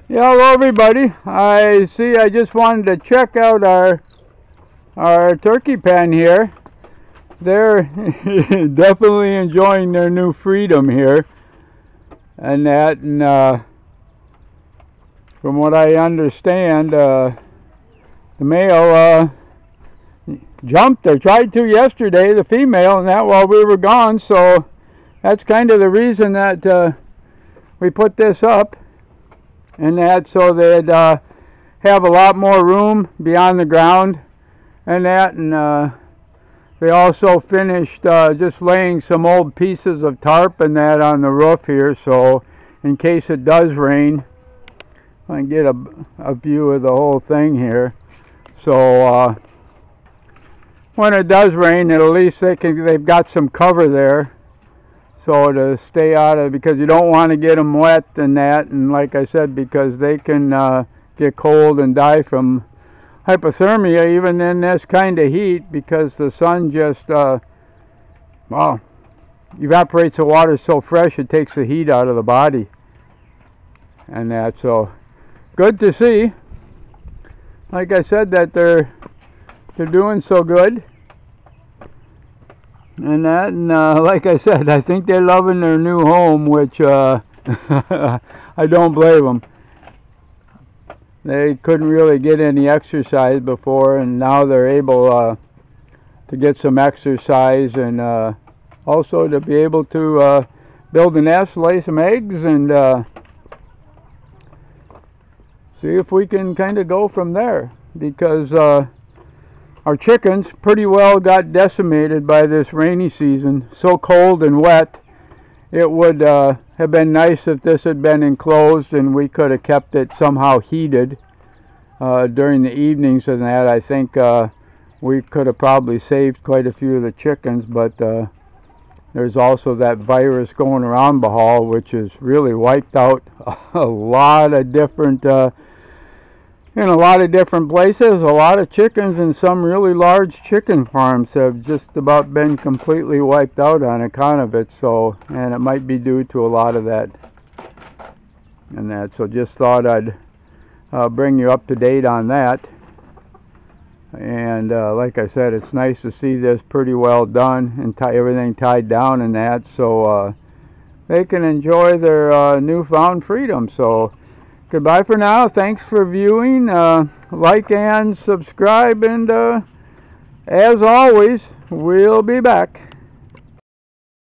Yeah, hello everybody. I just wanted to check out our turkey pen here. They're definitely enjoying their new freedom here. And from what I understand, the male jumped or tried to yesterday, the female, and that while we were gone. So that's kind of the reason that we put this up. And that so they'd have a lot more room beyond the ground and they also finished just laying some old pieces of tarp and that on the roof here, so in case it does rain I can get a view of the whole thing here. So when it does rain, at least they've got some cover there, so to stay out of, because you don't want to get them wet and that, and like I said, because they can get cold and die from hypothermia even in this kind of heat, because the sun just evaporates the water so fresh it takes the heat out of the body and that. So good to see, like I said, that they're doing so good. And like I said, I think they're loving their new home, which I don't blame them. They couldn't really get any exercise before, and now they're able to get some exercise, and also to be able to build a nest, lay some eggs, and see if we can kind of go from there, because our chickens pretty well got decimated by this rainy season. So cold and wet. It would have been nice if this had been enclosed and we could have kept it somehow heated during the evenings and that. I think we could have probably saved quite a few of the chickens, but there's also that virus going around Bohol, which has really wiped out a lot of different in a lot of different places. A lot of chickens in some really large chicken farms have just about been completely wiped out on account of it. So, and it might be due to a lot of that and that. So just thought I'd bring you up to date on that. And like I said, it's nice to see this pretty well done and everything tied down and that, so they can enjoy their newfound freedom. So goodbye for now. Thanks for viewing. Like and subscribe, and as always, we'll be back.